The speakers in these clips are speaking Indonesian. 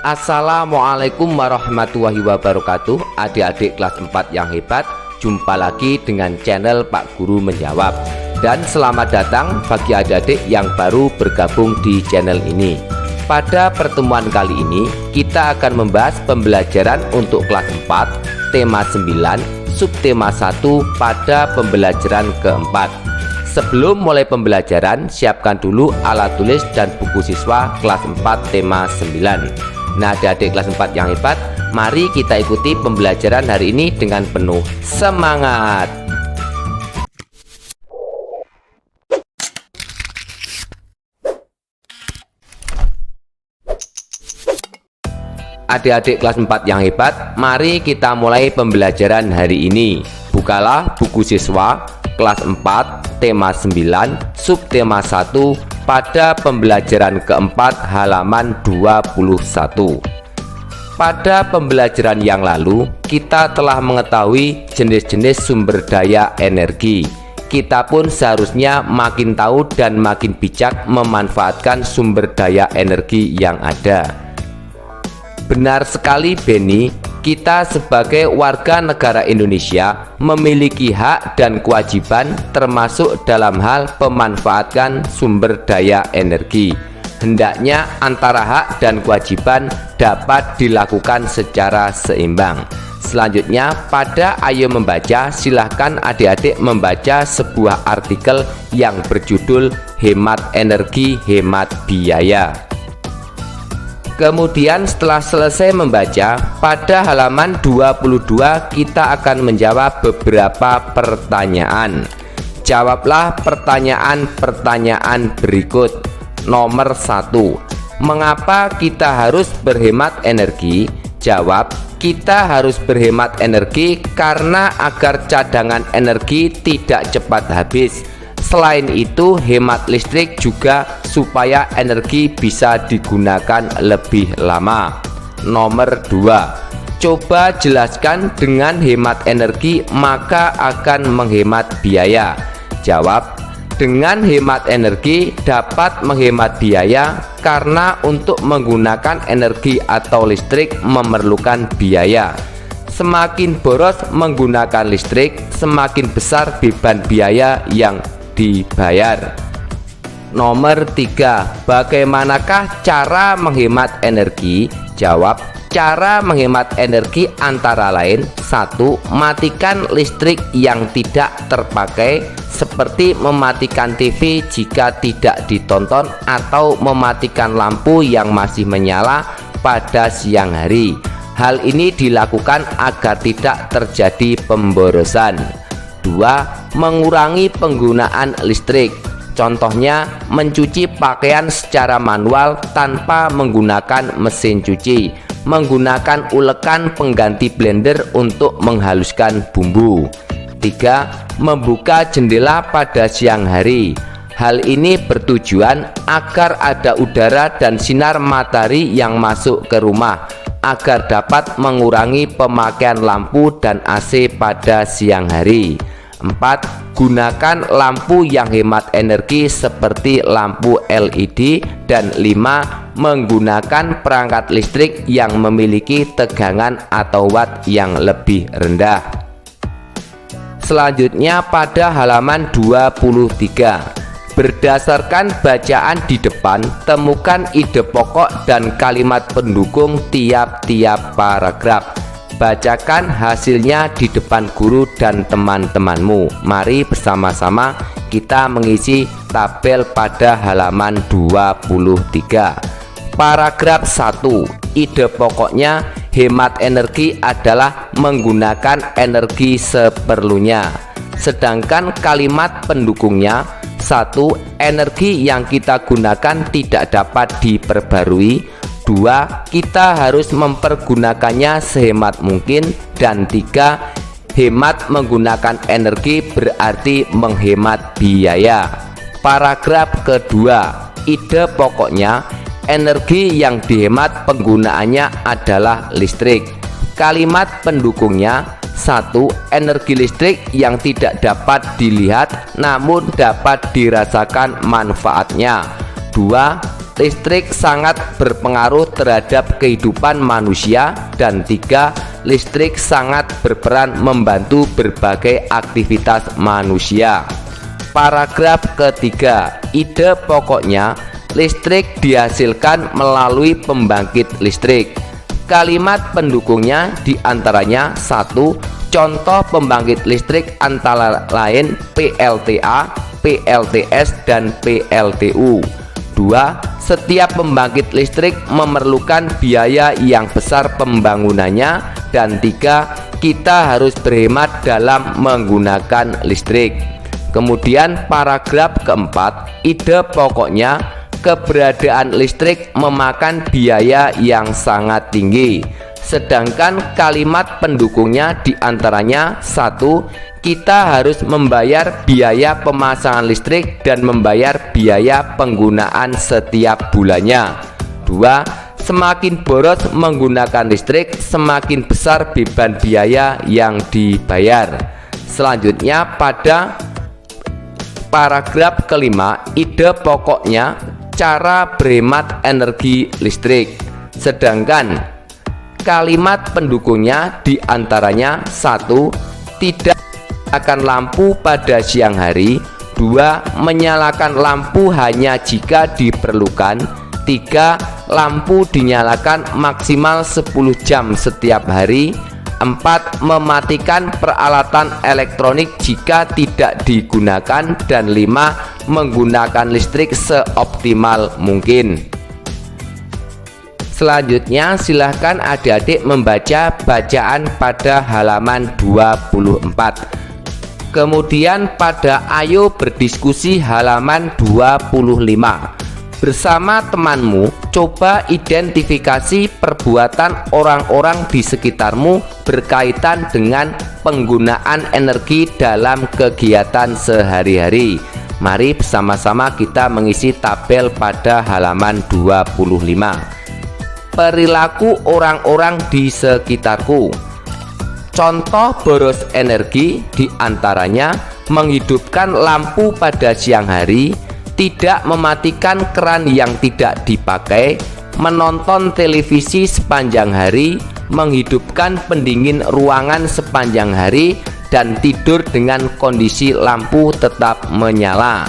Assalamualaikum warahmatullahi wabarakatuh. Adik-adik kelas 4 yang hebat, jumpa lagi dengan channel Pak Guru Menjawab. Dan selamat datang bagi adik-adik yang baru bergabung di channel ini. Pada pertemuan kali ini kita akan membahas pembelajaran untuk kelas 4, tema 9, subtema 1 pada pembelajaran keempat. Sebelum mulai pembelajaran, siapkan dulu alat tulis dan buku siswa kelas 4 tema 9. Nah, adik-adik kelas 4 yang hebat, mari kita ikuti pembelajaran hari ini dengan penuh semangat. Adik-adik kelas 4 yang hebat, mari kita mulai pembelajaran hari ini. Bukalah buku siswa kelas 4 tema 9 subtema 1 pada pembelajaran keempat halaman 21. Pada pembelajaran yang lalu kita telah mengetahui jenis-jenis sumber daya energi. Kita pun seharusnya makin tahu dan makin bijak memanfaatkan sumber daya energi yang ada. Benar sekali Benny, kita sebagai warga negara Indonesia memiliki hak dan kewajiban termasuk dalam hal pemanfaatkan sumber daya energi. Hendaknya antara hak dan kewajiban dapat dilakukan secara seimbang. Selanjutnya pada Ayo Membaca, silahkan adik-adik membaca sebuah artikel yang berjudul Hemat Energi, Hemat Biaya. Kemudian setelah selesai membaca, pada halaman 22 kita akan menjawab beberapa pertanyaan. Jawablah pertanyaan-pertanyaan berikut. Nomor 1. Mengapa kita harus berhemat energi? Jawab, kita harus berhemat energi karena agar cadangan energi tidak cepat habis. Selain itu, hemat listrik juga supaya energi bisa digunakan lebih lama. Nomor 2. Coba jelaskan dengan hemat energi maka akan menghemat biaya. Jawab, dengan hemat energi dapat menghemat biaya karena untuk menggunakan energi atau listrik memerlukan biaya. Semakin boros menggunakan listrik, semakin besar beban biaya yang dibayar. Nomor 3. Bagaimanakah cara menghemat energi? Jawab, cara menghemat energi antara lain: 1. Matikan listrik yang tidak terpakai, seperti mematikan TV jika tidak ditonton atau mematikan lampu yang masih menyala pada siang hari. Hal ini dilakukan agar tidak terjadi pemborosan. 2. Mengurangi penggunaan listrik. Contohnya, mencuci pakaian secara manual tanpa menggunakan mesin cuci, menggunakan ulekan pengganti blender untuk menghaluskan bumbu. 3. Membuka jendela pada siang hari. Hal ini bertujuan agar ada udara dan sinar matahari yang masuk ke rumah, agar dapat mengurangi pemakaian lampu dan AC pada siang hari. 4. Gunakan lampu yang hemat energi seperti lampu LED. Dan 5. Menggunakan perangkat listrik yang memiliki tegangan atau watt yang lebih rendah. Selanjutnya pada halaman 23. Berdasarkan bacaan di depan, temukan ide pokok dan kalimat pendukung tiap-tiap paragraf. Bacakan hasilnya di depan guru dan teman-temanmu. Mari bersama-sama kita mengisi tabel pada halaman 23. Paragraf 1. Ide pokoknya, hemat energi adalah menggunakan energi seperlunya. Sedangkan kalimat pendukungnya: 1. Energi yang kita gunakan tidak dapat diperbarui. 2. Kita harus mempergunakannya sehemat mungkin. Dan 3. Hemat menggunakan energi berarti menghemat biaya. Paragraf kedua. Ide pokoknya, energi yang dihemat penggunaannya adalah listrik. Kalimat pendukungnya: 1. Energi listrik yang tidak dapat dilihat namun dapat dirasakan manfaatnya. 2. listrik sangat berpengaruh terhadap kehidupan manusia. Dan 3, listrik sangat berperan membantu berbagai aktivitas manusia. Paragraf ketiga, ide pokoknya listrik dihasilkan melalui pembangkit listrik. Kalimat pendukungnya diantaranya 1. Contoh pembangkit listrik antara lain PLTA, PLTS, dan PLTU. 2. Setiap pembangkit listrik memerlukan biaya yang besar pembangunannya. Dan 3. Kita harus berhemat dalam menggunakan listrik. Kemudian paragraf keempat, ide pokoknya keberadaan listrik memakan biaya yang sangat tinggi. Sedangkan kalimat pendukungnya diantaranya 1. Kita harus membayar biaya pemasangan listrik dan membayar biaya penggunaan setiap bulannya. 2. Semakin boros menggunakan listrik, semakin besar beban biaya yang dibayar. Selanjutnya pada paragraf kelima, ide pokoknya cara berhemat energi listrik. Sedangkan kalimat pendukungnya diantaranya 1. Tidak menyalakan lampu pada siang hari. 2. Menyalakan lampu hanya jika diperlukan. 3. Lampu dinyalakan maksimal 10 jam setiap hari. 4. Mematikan peralatan elektronik jika tidak digunakan. Dan 5. Menggunakan listrik seoptimal mungkin. Selanjutnya silahkan adik-adik membaca bacaan pada halaman 24. Kemudian pada ayo berdiskusi halaman 25. Bersama temanmu, coba identifikasi perbuatan orang-orang di sekitarmu berkaitan dengan penggunaan energi dalam kegiatan sehari-hari. Mari bersama-sama kita mengisi tabel pada halaman 25. Perilaku orang-orang di sekitarku. Contoh boros energi diantaranya menghidupkan lampu pada siang hari, tidak mematikan keran yang tidak dipakai, menonton televisi sepanjang hari, menghidupkan pendingin ruangan sepanjang hari, dan tidur dengan kondisi lampu tetap menyala.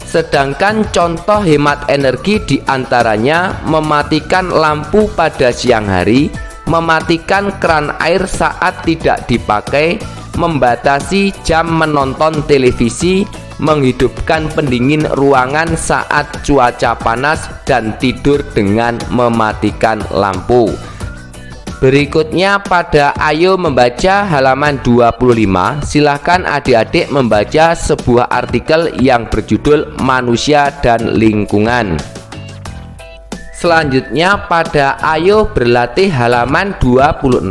Sedangkan contoh hemat energi diantaranya mematikan lampu pada siang hari, mematikan keran air saat tidak dipakai, membatasi jam menonton televisi, menghidupkan pendingin ruangan saat cuaca panas, dan tidur dengan mematikan lampu. Berikutnya pada ayo membaca halaman 25, silahkan adik-adik membaca sebuah artikel yang berjudul Manusia dan Lingkungan. Selanjutnya pada ayo berlatih halaman 26,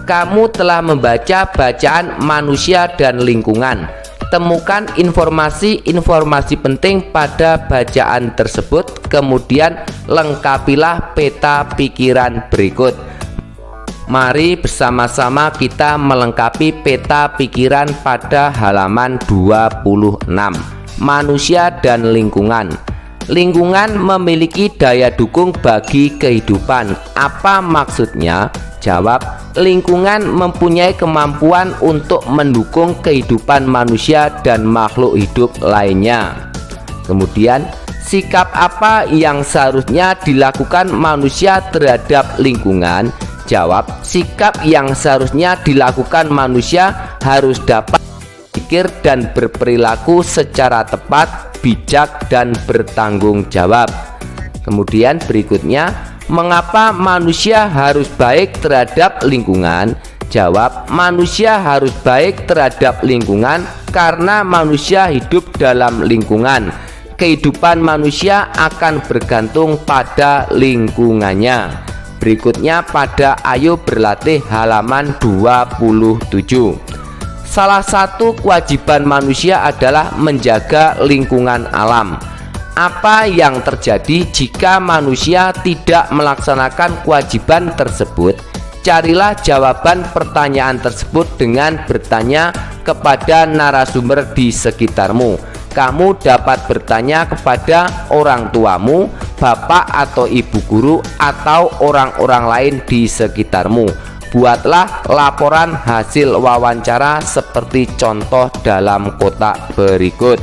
kamu telah membaca bacaan Manusia dan Lingkungan. Temukan informasi-informasi penting pada bacaan tersebut, kemudian lengkapilah peta pikiran berikut. Mari bersama-sama kita melengkapi peta pikiran pada halaman 26. Manusia dan lingkungan. Lingkungan memiliki daya dukung bagi kehidupan. Apa maksudnya? Jawab, lingkungan mempunyai kemampuan untuk mendukung kehidupan manusia dan makhluk hidup lainnya. Kemudian, sikap apa yang seharusnya dilakukan manusia terhadap lingkungan? Jawab, sikap yang seharusnya dilakukan manusia harus dapat berpikir dan berperilaku secara tepat, bijak, dan bertanggung jawab. Kemudian berikutnya, mengapa manusia harus baik terhadap lingkungan? Jawab, manusia harus baik terhadap lingkungan karena manusia hidup dalam lingkungan. Kehidupan manusia akan bergantung pada lingkungannya. Berikutnya pada ayo berlatih halaman 27. Salah satu kewajiban manusia adalah menjaga lingkungan alam. Apa yang terjadi jika manusia tidak melaksanakan kewajiban tersebut? Carilah jawaban pertanyaan tersebut dengan bertanya kepada narasumber di sekitarmu. kamu dapat bertanya kepada orang tuamu, bapak atau ibu guru, atau orang-orang lain di sekitarmu. Buatlah laporan hasil wawancara seperti contoh dalam kotak berikut.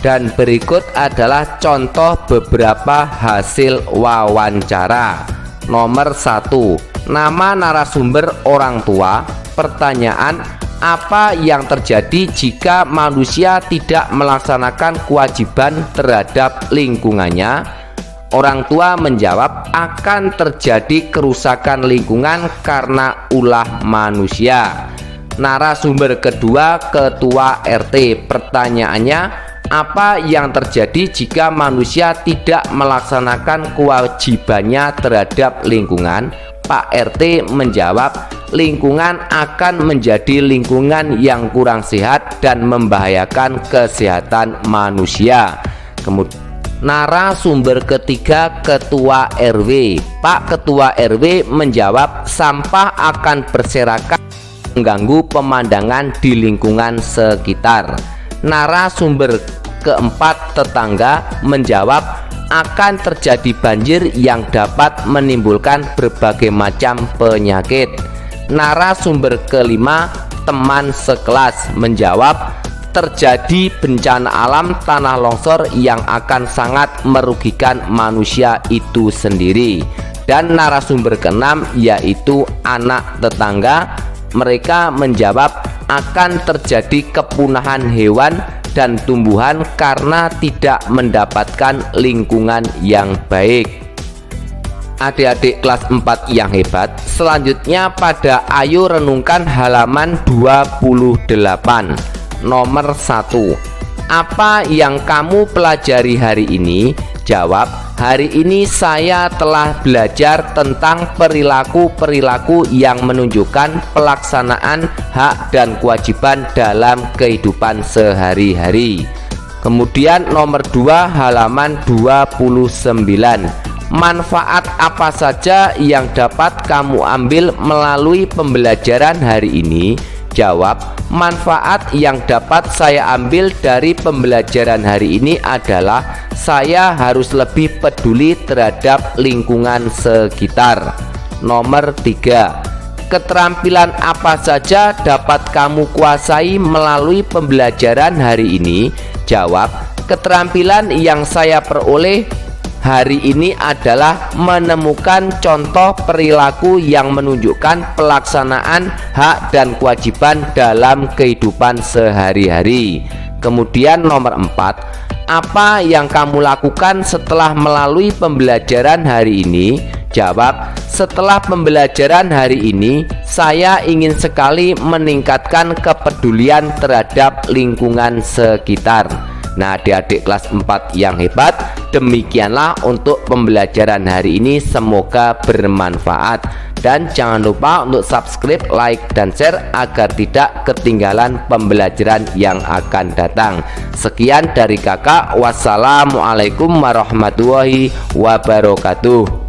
Dan berikut adalah contoh beberapa hasil wawancara. Nomor 1, nama narasumber orang tua. Pertanyaan, apa yang terjadi jika manusia tidak melaksanakan kewajiban terhadap lingkungannya? Orang tua menjawab, akan terjadi kerusakan lingkungan karena ulah manusia. Narasumber kedua, ketua RT. Pertanyaannya, apa yang terjadi jika manusia tidak melaksanakan kewajibannya terhadap lingkungan? Pak RT menjawab, lingkungan akan menjadi lingkungan yang kurang sehat dan membahayakan kesehatan manusia. Kemudian narasumber ketiga, ketua RW. Pak ketua RW menjawab, sampah akan berserakan mengganggu pemandangan di lingkungan sekitar. Narasumber keempat, tetangga menjawab, akan terjadi banjir yang dapat menimbulkan berbagai macam penyakit. Narasumber kelima, teman sekelas menjawab, terjadi bencana alam tanah longsor yang akan sangat merugikan manusia itu sendiri. Dan narasumber keenam, yaitu anak tetangga, mereka menjawab, akan terjadi kepunahan hewan dan tumbuhan karena tidak mendapatkan lingkungan yang baik. Adik-adik kelas 4 yang hebat, selanjutnya pada ayo renungkan halaman 28. Nomor 1, apa yang kamu pelajari hari ini? Jawab, hari ini saya telah belajar tentang perilaku-perilaku yang menunjukkan pelaksanaan hak dan kewajiban dalam kehidupan sehari-hari. Kemudian nomor 2, halaman 29. Manfaat apa saja yang dapat kamu ambil melalui pembelajaran hari ini? Jawab, manfaat yang dapat saya ambil dari pembelajaran hari ini adalah saya harus lebih peduli terhadap lingkungan sekitar. Nomor 3, keterampilan apa saja dapat kamu kuasai melalui pembelajaran hari ini? Jawab, keterampilan yang saya peroleh hari ini adalah menemukan contoh perilaku yang menunjukkan pelaksanaan hak dan kewajiban dalam kehidupan sehari-hari. Kemudian nomor 4, apa yang kamu lakukan setelah melalui pembelajaran hari ini? Jawab, setelah pembelajaran hari ini saya ingin sekali meningkatkan kepedulian terhadap lingkungan sekitar. Nah, adik-adik kelas 4 yang hebat, demikianlah untuk pembelajaran hari ini, semoga bermanfaat. Dan jangan lupa untuk subscribe, like, dan share agar tidak ketinggalan pembelajaran yang akan datang. Sekian dari kakak, wassalamualaikum warahmatullahi wabarakatuh.